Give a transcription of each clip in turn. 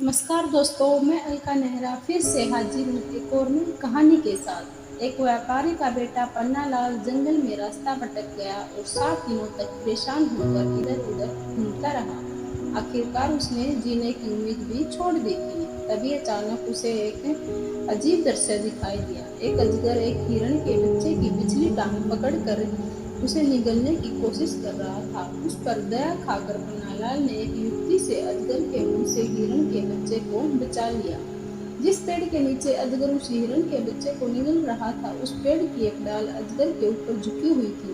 नमस्कार दोस्तों, मैं अलका नेहरा फिर से हाजिर हूँ एक और नई कहानी के साथ। एक व्यापारी का बेटा पन्नालाल जंगल में रास्ता भटक गया और 7 दिनों तक परेशान होकर इधर-उधर घूमता रहा। आखिरकार उसने जीने की उम्मीद भी छोड़ दी थी। तभी अचानक उसे एक अजीब दृश्य दिखाई दिया। एक अजगर एक हिरण के बच्चे की पिछली टांग पकड़कर उसे निगलने की कोशिश कर रहा था। उस पर दया खाकर पन्नालाल ने एक युक्ति से अजगर के मुंह से हिरण के बच्चे को बचा लिया। जिस पेड़ के नीचे अजगर उस हिरण के बच्चे को निगल रहा था, उस पेड़ की एक डाल अजगर के ऊपर झुकी हुई थी।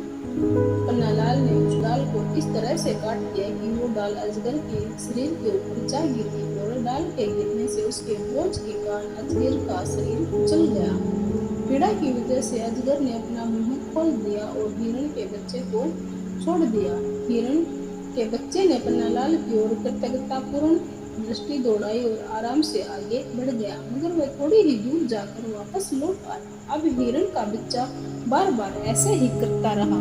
पन्नालाल ने उस डाल को इस तरह से काट दिया कि वो डाल अजगर के शरीर के ऊपर जा गिरी और डाल के गिरने से उसके बोझ के कारण अजगर का शरीर कुचल गया। पीड़ा की वजह से अजगर ने अपना मुंह खोल दिया और हिरण के बच्चे को छोड़ दिया। हिरण के बच्चे ने पन्नालाल की ओर कृतज्ञतापूर्ण दृष्टि दौड़ाई और आराम से आगे बढ़ गया, मगर वह थोड़ी ही दूर जाकर वापस लौट आया। अब हिरण का बच्चा बार बार ऐसे ही करता रहा,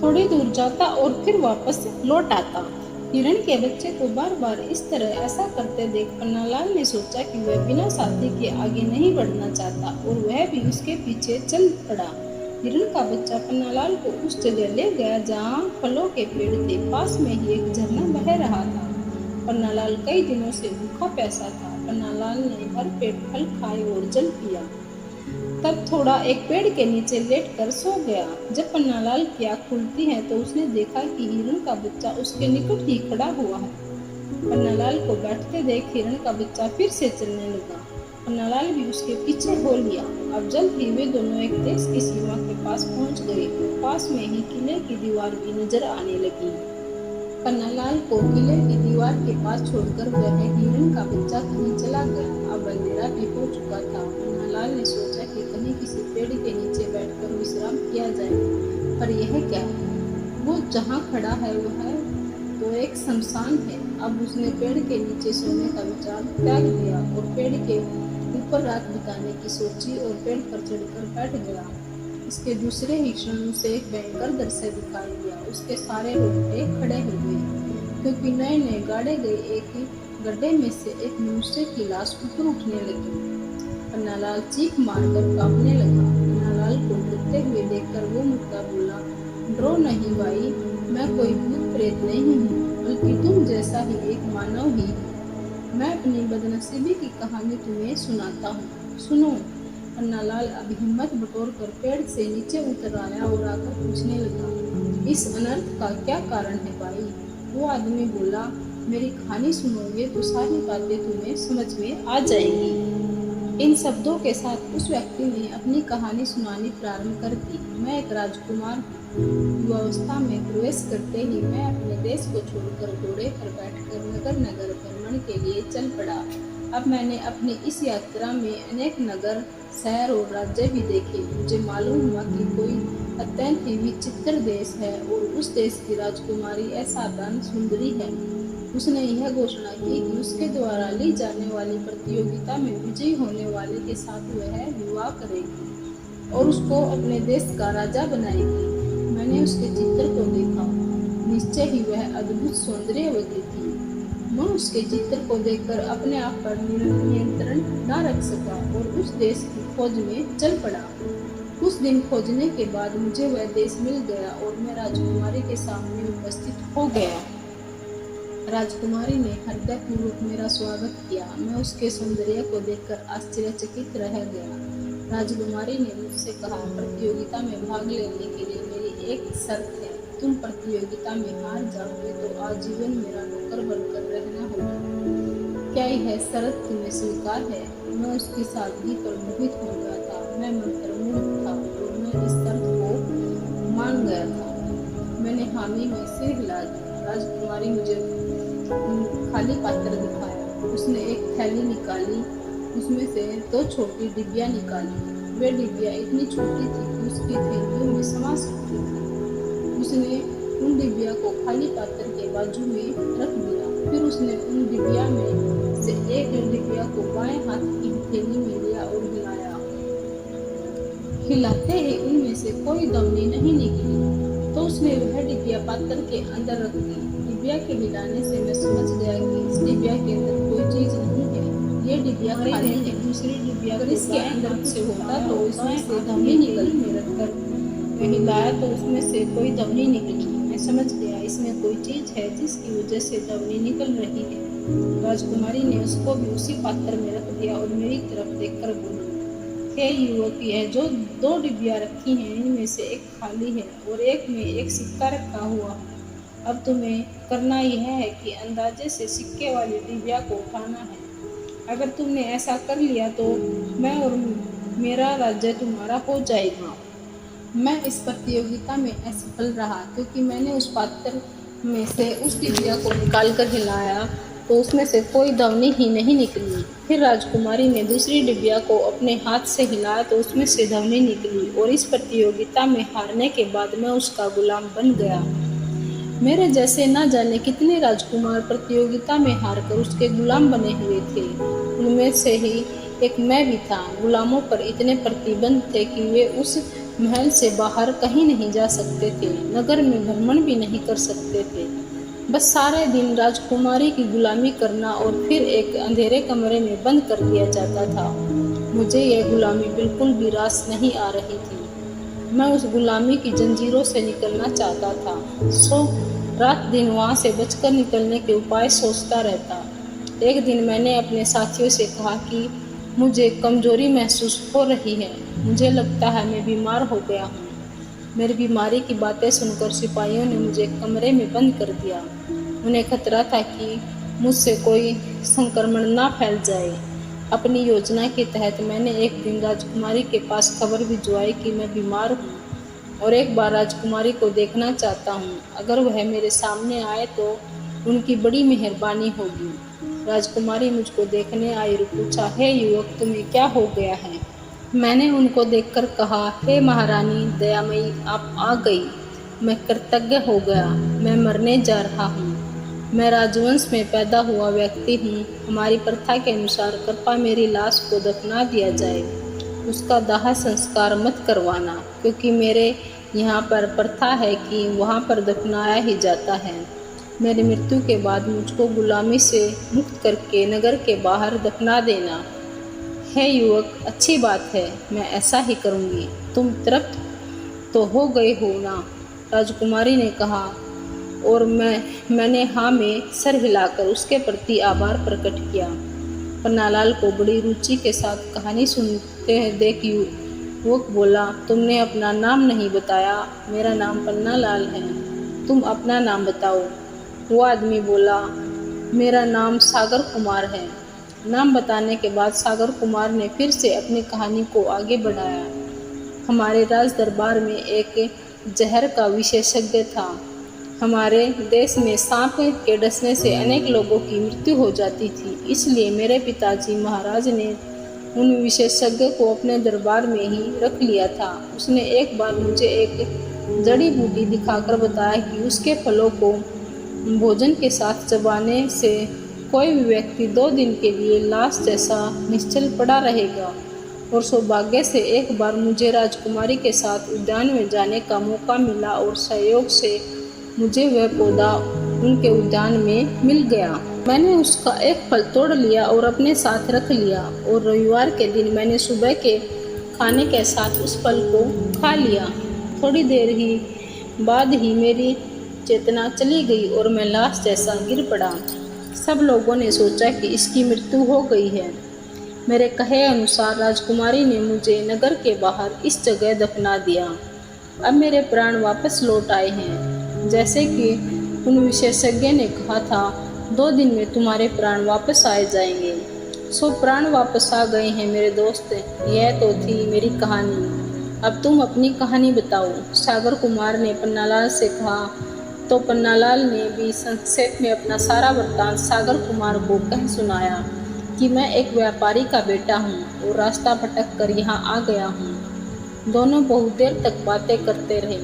थोड़ी दूर जाता और फिर वापस लौट आता। हिरण के बच्चे को बार बार इस तरह ऐसा करते देख पन्नालाल ने सोचा कि वह बिना साथी के आगे नहीं बढ़ना चाहता और वह भी उसके पीछे चल पड़ा। हिरण का बच्चा पन्नालाल को उस जगह ले गया जहाँ फलों के पेड़ थे। पास में ही एक झरना बह रहा था। पन्नालाल कई दिनों से भूखा प्यासा था। पन्नालाल ने भर पेट फल खाए और जल पिया। तब थोड़ा एक पेड़ के नीचे लेट कर सो गया। जब पन्नालाल की आँख खुलती है तो उसने देखा कि हिरण का बच्चा उसके निकट ही खड़ा हुआ है। पन्नालाल को बैठते देख हिरण का बच्चा फिर से चलने लगा। पन्नालाल भी उसके पीछे हो लिया। अब जल्द ही वे दोनों एक देश की सीमा के पास पहुंच गए और पास में ही किले की दीवार भी नजर आने लगी। पन्नालाल को किले की दीवार के पास छोड़कर वह हिरण का बच्चा कहीं चला गया। अब अंधेरा भी हो चुका था। पन्नालाल ने सोचा कि कहीं किसी पेड़ के नीचे बैठकर विश्राम किया जाए, पर यह क्या, वो जहाँ खड़ा है वह तो एक शमशान है। अब उसने पेड़ के नीचे सोने का विचार त्याग दिया और पेड़ के ऊपर रात बिताने की सोची और पेड़ पर चढ़कर बैठ गया। इसके दूसरे ही क्षण उसे एक भयंकर दृश्य दिखाई दिया। उसके सारे रोंगटे खड़े हो गए, क्योंकि नए नए गाड़े गए एक गड्ढे में से एक मनुष्य की लाश ऊपर उठने लगी। पन्नालाल चीख मारकर कांपने लगा। पन्नालाल को डरते हुए देखकर वो मुड़कर बोला, डरो नहीं भाई, मैं कोई भूत प्रेत नहीं हूँ, बल्कि तुम जैसा ही एक मानव ही हूँ। मैं अपनी बदनसीबी की कहानी तुम्हें सुनाता हूँ, सुनो। पन्नालाल अब हिम्मत बटोर कर पेड़ से नीचे उतर आया और आकर पूछने लगा, इस अनर्थ का क्या कारण है भाई? वो आदमी बोला, मेरी कहानी सुनोगे तो सारी बातें तुम्हें समझ में आ जाएंगी। इन शब्दों के साथ उस व्यक्ति ने अपनी कहानी सुनानी प्रारंभ कर दी। मैं एक राजकुमार युवावस्था में प्रवेश करते ही मैं अपने देश को छोड़कर घोड़े पर बैठकर नगर नगर भ्रमण के लिए चल पड़ा। अब मैंने अपनी इस यात्रा में अनेक नगर, शहर और राज्य भी देखे। मुझे मालूम हुआ कि कोई अत्यंत ही विचित्र देश है और उस देश की राजकुमारी असाधारण सुंदरी है। उसने यह घोषणा की कि उसके द्वारा ली जाने वाली प्रतियोगिता में विजयी होने वाले के साथ वह विवाह करेगी और उसको अपने देश का राजा बनाएगी। मैंने उसके चित्र को देखा। निश्चय ही वह अद्भुत सौंदर्यवती थी। मैं उसके चित्र को देखकर अपने आप पर नियंत्रण न रख सका और उस देश की खोज में चल पड़ा। कुछ दिन खोजने के बाद मुझे वह देश मिल गया और मैं राजकुमारी के सामने उपस्थित हो गया। राजकुमारी ने हृदयपूर्वक मेरा स्वागत किया। मैं उसके सौंदर्य को देखकर आश्चर्यचकित रह गया। राजकुमारी ने मुझसे कहा, प्रतियोगिता में भाग लेने के लिए मेरी एक शर्त है। तुम प्रतियोगिता में हार जाओगे तो आजीवन मेरा नौकर बनकर रहना होगा। क्या यह शर्त तुम्हें स्वीकार है? मैं उसकी सादगी पर मोहित हो गया था। मैं मंत्रमुग्ध था और मैं इस शर्त को मान गया था। मैंने हामी में सिर हिला दिया। राजकुमारी मुझे खाली पात्र दिखाया। उसने एक थैली निकाली, उसमें से 2 छोटी डिब्बियाँ निकाली। वे डिब्बियाँ इतनी छोटी थी कि उसकी थैलियों में समा सकती थी। उसने उन डिब्बिया को खाली पात्र के बाजू में रख दिया। फिर उसने उन डिब्बिया में से एक डिब्बिया को बाएं हाथ की हथेली में लिया और हिलाया। हिलाते ही उनमें से कोई दवनी नहीं निकली, तो उसने वह डिब्बिया पात्र के अंदर रख दी। डिब्बिया के हिलाने से मैं समझ गया कि इस डिब्बिया के अंदर कोई चीज नहीं डिबिया खाली है। दूसरी डिबिया अगर इसके अंदर से होता तो इसमें से धवनी निकलती। रख कर मैं हिलाया तो उसमें से कोई धवनी निकली। मैं समझ गया इसमें कोई चीज है जिसकी वजह से धवनी निकल रही है। राजकुमारी ने उसको भी उसी पात्र में रख दिया और मेरी तरफ देखकर बोली, हे युवक, यह जो 2 डिबिया रखी हैं इनमें से एक खाली है और एक में एक सिक्का रखा हुआ है। अब तुम्हें करना यह है कि अंदाजे से सिक्के वाली डिबिया को उठाना है। अगर तुमने ऐसा कर लिया तो मैं और मेरा राज्य तुम्हारा हो जाएगा। मैं इस प्रतियोगिता में असफल रहा क्योंकि मैंने उस पात्र में से उस डिबिया को निकालकर हिलाया तो उसमें से कोई धवनी ही नहीं निकली। फिर राजकुमारी ने दूसरी डिबिया को अपने हाथ से हिलाया तो उसमें से धवनी निकली और इस प्रतियोगिता में हारने के बाद मैं उसका गुलाम बन गया। मेरे जैसे न जाने कितने राजकुमार प्रतियोगिता में हारकर उसके गुलाम बने हुए थे। उनमें से ही एक मैं भी था। गुलामों पर इतने प्रतिबंध थे कि वे उस महल से बाहर कहीं नहीं जा सकते थे, नगर में भ्रमण भी नहीं कर सकते थे। बस सारे दिन राजकुमारी की गुलामी करना और फिर एक अंधेरे कमरे में बंद कर दिया जाता था। मुझे यह गुलामी बिल्कुल भी रास नहीं आ रही थी। मैं उस गुलामी की जंजीरों से निकलना चाहता था। सो रात दिन वहाँ से बचकर निकलने के उपाय सोचता रहता। एक दिन मैंने अपने साथियों से कहा कि मुझे कमजोरी महसूस हो रही है। मुझे लगता है मैं बीमार हो गया हूँ। मेरी बीमारी की बातें सुनकर सिपाहियों ने मुझे कमरे में बंद कर दिया। उन्हें खतरा था कि मुझसे कोई संक्रमण ना फैल जाए। अपनी योजना के तहत मैंने एक दिन राजकुमारी के पास खबर भिजवाई कि मैं बीमार हूँ और एक बार राजकुमारी को देखना चाहता हूँ। अगर वह मेरे सामने आए तो उनकी बड़ी मेहरबानी होगी। राजकुमारी मुझको देखने आई और पूछा, हे युवक, तुम्हें क्या हो गया है? मैंने उनको देखकर कहा, हे महारानी दयामयी, आप आ गई। मैं कृतज्ञ हो गया। मैं मरने जा रहा हूँ। मैं राजवंश में पैदा हुआ व्यक्ति हूँ। हमारी प्रथा के अनुसार कृपा मेरी लाश को दफना दिया जाए। उसका दाह संस्कार मत करवाना, क्योंकि मेरे यहाँ पर प्रथा है कि वहाँ पर दफनाया ही जाता है। मेरी मृत्यु के बाद मुझको गुलामी से मुक्त करके नगर के बाहर दफना देना। हे युवक, अच्छी बात है, मैं ऐसा ही करूँगी। तुम तृप्त तो हो गए हो ना? राजकुमारी ने कहा और मैंने हाँ में सर हिलाकर उसके प्रति आभार प्रकट किया। पन्नालाल को बड़ी रुचि के साथ कहानी सुनते देख युवक बोला, तुमने अपना नाम नहीं बताया। मेरा नाम पन्नालाल है। तुम अपना नाम बताओ। वो आदमी बोला, मेरा नाम सागर कुमार है। नाम बताने के बाद सागर कुमार ने फिर से अपनी कहानी को आगे बढ़ाया। हमारे राज दरबार में एक जहर का विशेषज्ञ था। हमारे देश में सांप के डसने से अनेक लोगों की मृत्यु हो जाती थी। इसलिए मेरे पिताजी महाराज ने उन विशेषज्ञ को अपने दरबार में ही रख लिया था। उसने एक बार मुझे एक जड़ी बूटी दिखाकर बताया कि उसके फलों को भोजन के साथ चबाने से कोई भी व्यक्ति 2 दिन के लिए लाश जैसा निश्चल पड़ा रहेगा। और सौभाग्य से एक बार मुझे राजकुमारी के साथ उद्यान में जाने का मौका मिला और सहयोग से मुझे वह पौधा उनके उद्यान में मिल गया। मैंने उसका एक फल तोड़ लिया और अपने साथ रख लिया और रविवार के दिन मैंने सुबह के खाने के साथ उस फल को खा लिया। थोड़ी देर ही बाद ही मेरी चेतना चली गई और मैं लाश जैसा गिर पड़ा। सब लोगों ने सोचा कि इसकी मृत्यु हो गई है। मेरे कहे अनुसार राजकुमारी ने मुझे नगर के बाहर इस जगह दफना दिया। अब मेरे प्राण वापस लौट आए हैं। जैसे कि उन विशेषज्ञ ने कहा था, 2 दिन में तुम्हारे प्राण वापस आए जाएंगे। सो प्राण वापस आ गए हैं मेरे दोस्त। यह तो थी मेरी कहानी। अब तुम अपनी कहानी बताओ। सागर कुमार ने पन्नालाल से कहा। तो पन्नालाल ने भी संक्षेप में अपना सारा वृत्तांत सागर कुमार को कह सुनाया कि मैं एक व्यापारी का बेटा हूँ और रास्ता भटक कर यहाँ आ गया हूँ। दोनों बहुत देर तक बातें करते रहे।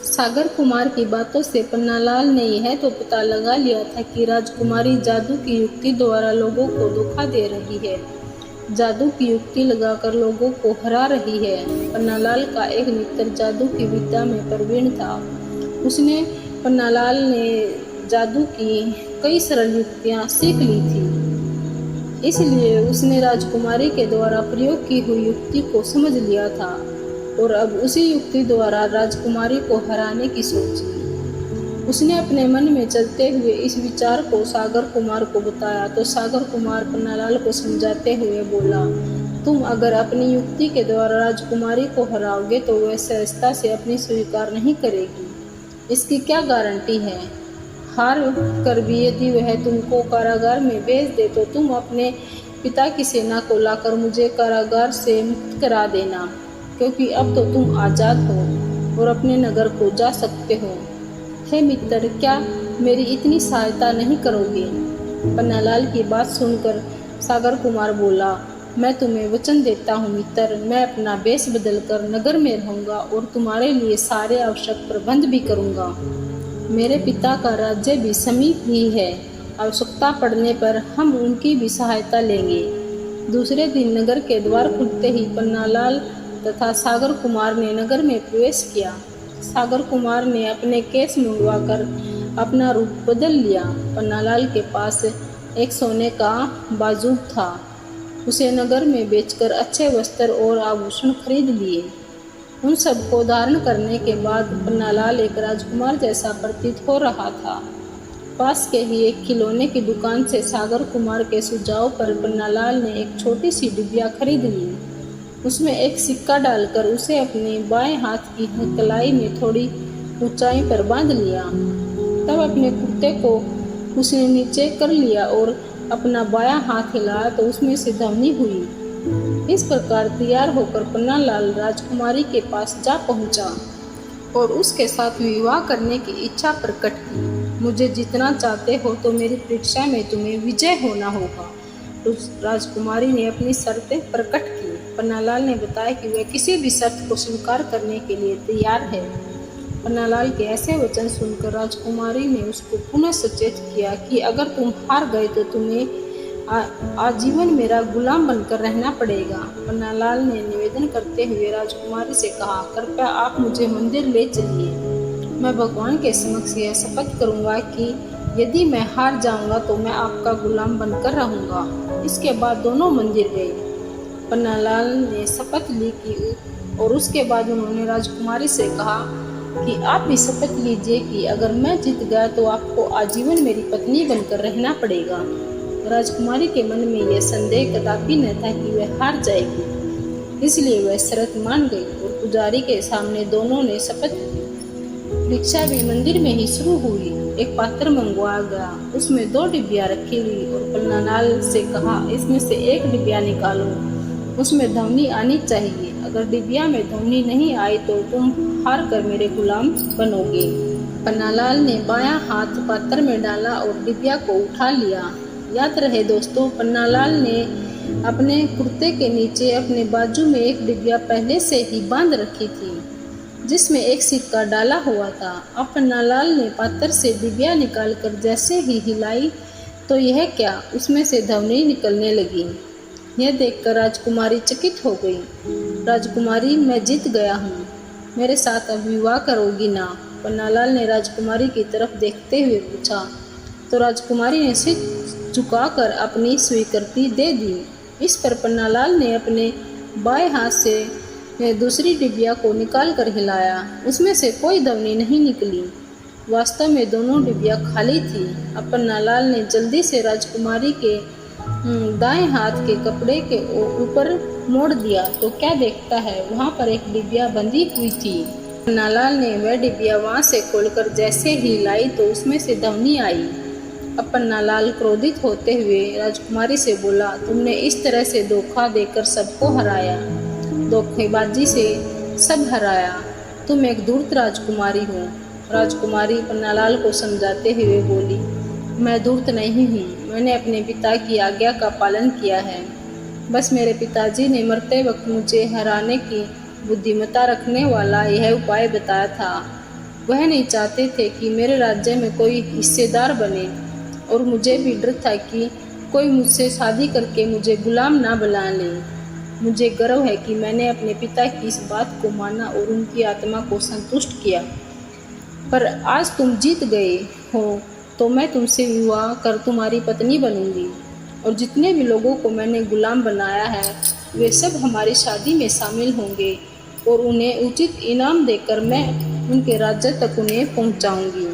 सागर कुमार की बातों से पन्नालाल ने यह तो पता लगा लिया था कि राजकुमारी जादू की युक्ति द्वारा लोगों को धोखा दे रही है, जादू की युक्ति लगाकर लोगों को हरा रही है। पन्नालाल का एक मित्र जादू की विद्या में प्रवीण था। उसने पन्नालाल ने जादू की कई सरल युक्तियाँ सीख ली थी। इसलिए उसने राजकुमारी के द्वारा प्रयोग की हुई युक्ति को समझ लिया था और अब उसी युक्ति द्वारा राजकुमारी को हराने की सोची। उसने अपने मन में चलते हुए इस विचार को सागर कुमार को बताया तो सागर कुमार पन्नालाल को समझाते हुए बोला, तुम अगर अपनी युक्ति के द्वारा राजकुमारी को हराओगे तो वह सहजता से अपनी स्वीकार नहीं करेगी। इसकी क्या गारंटी है? हार कर भी यदि वह तुमको कारागार में भेज दे तो तुम अपने पिता की सेना को लाकर मुझे कारागार से मुक्त करा देना, क्योंकि अब तो तुम आज़ाद हो और अपने नगर को जा सकते हो। हे मित्र, क्या मेरी इतनी सहायता नहीं करोगे? पन्नालाल की बात सुनकर सागर कुमार बोला, मैं तुम्हें वचन देता हूँ मित्र, मैं अपना वेश बदलकर नगर में रहूँगा और तुम्हारे लिए सारे आवश्यक प्रबंध भी करूँगा। मेरे पिता का राज्य भी समीप ही है, आवश्यकता पड़ने पर हम उनकी भी सहायता लेंगे। दूसरे दिन नगर के द्वार खुलते ही पन्नालाल तथा सागर कुमार ने नगर में प्रवेश किया। सागर कुमार ने अपने केस मुंडवाकर अपना रूप बदल लिया। पन्नालाल के पास एक सोने का बाजूब था। उसे नगर में बेचकर अच्छे वस्त्र और आभूषण खरीद लिए। उन सबको धारण करने के बाद पन्नालाल एक राजकुमार जैसा प्रतीत हो रहा था। पास के ही एक खिलौने की दुकान से सागर कुमार के सुझाव पर पन्नालाल ने एक छोटी सी डिबिया खरीद ली। उसमें एक सिक्का डालकर उसे अपने बाएं हाथ की कलाई में थोड़ी ऊंचाई पर बांध लिया। तब अपने कुत्ते को उसने नीचे कर लिया और अपना बायां हाथ हिलाया तो उसमें से ध्वनि हुई। इस प्रकार तैयार होकर पन्नालाल राजकुमारी के पास जा पहुंचा और उसके साथ विवाह करने की इच्छा प्रकट की। मुझे जितना चाहते हो तो मेरी परीक्षा में तुम्हें विजय होना होगा। उस राजकुमारी ने अपनी शर्तें प्रकट की। पन्नालाल ने बताया कि वह किसी भी शर्त को स्वीकार करने के लिए तैयार है। पन्नालाल के ऐसे वचन सुनकर राजकुमारी ने उसको पुनः सचेत किया कि अगर तुम हार गए तो तुम्हें आजीवन मेरा गुलाम बनकर रहना पड़ेगा। पन्नालाल ने निवेदन करते हुए राजकुमारी से कहा, कृपया आप मुझे मंदिर ले चलिए। मैं भगवान के समक्ष यह शपथ करूंगा कि यदि मैं हार जाऊंगा तो मैं आपका गुलाम बनकर रहूंगा। इसके बाद दोनों मंदिर गए। पन्नालाल ने शपथ ली कि और उसके बाद उन्होंने राजकुमारी से कहा कि आप भी शपथ लीजिए कि अगर मैं जीत गया तो आपको आजीवन मेरी पत्नी बनकर रहना पड़ेगा। राजकुमारी के मन में यह संदेह कदापि न था कि वह हार जाएगी, इसलिए वह शर्त मान गई और पुजारी के सामने दोनों ने शपथ ली। परीक्षा भी मंदिर में ही शुरू हुई। एक पात्र मंगवाया गया, उसमें 2 डिबिया रखी हुई और पन्नालाल से कहा, इसमें से एक डिबिया निकालो, उसमें ध्वनि आनी चाहिए। अगर डिबिया में ध्वनि नहीं आई तो तुम हार कर मेरे गुलाम बनोगे। पन्नालाल ने बायां हाथ पात्र में डाला और डिबिया को उठा लिया। याद रहे दोस्तों, पन्नालाल ने अपने कुर्ते के नीचे अपने बाजू में एक डिबिया पहले से ही बांध रखी थी, जिसमें एक सिक्का डाला हुआ था। अब पन्नालाल ने पात्र से डिबिया निकालकर जैसे ही हिलाई तो यह क्या, उसमें से ध्वनि निकलने लगी। यह देखकर राजकुमारी चकित हो गई। राजकुमारी, मैं जीत गया हूँ, मेरे साथ अब विवाह करोगी ना? पन्नालाल ने राजकुमारी की तरफ देखते हुए पूछा तो राजकुमारी ने सिर झुकाकर अपनी स्वीकृति दे दी। इस पर पन्नालाल ने अपने बाएं हाथ से दूसरी डिबिया को निकालकर हिलाया। उसमें से कोई ध्वनि नहीं निकली। वास्तव में दोनों डिबिया खाली थी। अब पन्नालाल ने जल्दी से राजकुमारी के दाएं हाथ के कपड़े के ऊपर मोड़ दिया तो क्या देखता है, वहां पर एक डिबिया बंधी हुई थी। पन्नालाल ने वह डिबिया वहां से खोलकर जैसे ही लाई तो उसमें से ध्वनि आई। अब पन्नालाल क्रोधित होते हुए राजकुमारी से बोला, तुमने इस तरह से धोखा देकर सबको हराया, धोखेबाजी से सब हराया। तुम एक धूर्त राजकुमारी हो। राजकुमारी पन्नालाल को समझाते हुए बोली, मैं धूर्त नहीं हूँ, मैंने अपने पिता की आज्ञा का पालन किया है। बस मेरे पिताजी ने मरते वक्त मुझे हराने की बुद्धिमत्ता रखने वाला यह उपाय बताया था। वह नहीं चाहते थे कि मेरे राज्य में कोई हिस्सेदार बने और मुझे भी डर था कि कोई मुझसे शादी करके मुझे गुलाम ना बना ले। मुझे गर्व है कि मैंने अपने पिता की इस बात को माना और उनकी आत्मा को संतुष्ट किया। पर आज तुम जीत गए हो तो मैं तुमसे विवाह कर तुम्हारी पत्नी बनूंगी। और जितने भी लोगों को मैंने गुलाम बनाया है वे सब हमारी शादी में शामिल होंगे और उन्हें उचित इनाम देकर मैं उनके राज्य तक उन्हें पहुंचाऊंगी।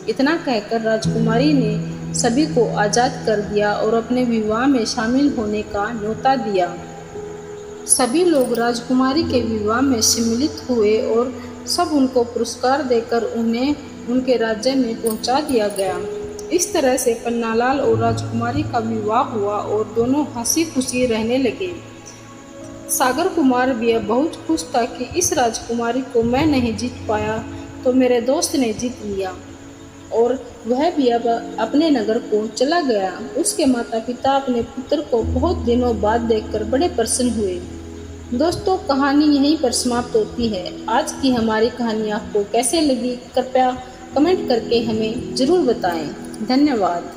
इतना कहकर राजकुमारी ने सभी को आज़ाद कर दिया और अपने विवाह में शामिल होने का न्योता दिया। सभी लोग राजकुमारी के विवाह में सम्मिलित हुए और सब उनको पुरस्कार देकर उन्हें उनके राज्य में पहुंचा दिया गया। इस तरह से पन्नालाल और राजकुमारी का विवाह हुआ और दोनों हंसी खुशी रहने लगे। सागर कुमार भी अब बहुत खुश था कि इस राजकुमारी को मैं नहीं जीत पाया तो मेरे दोस्त ने जीत लिया, और वह भी अब अपने नगर को चला गया। उसके माता पिता अपने पुत्र को बहुत दिनों बाद देखकर बड़े प्रसन्न हुए। दोस्तों, कहानी यहीं पर समाप्त होती है। आज की हमारी कहानी आपको कैसे लगी कृपया कमेंट करके हमें ज़रूर बताएं। धन्यवाद।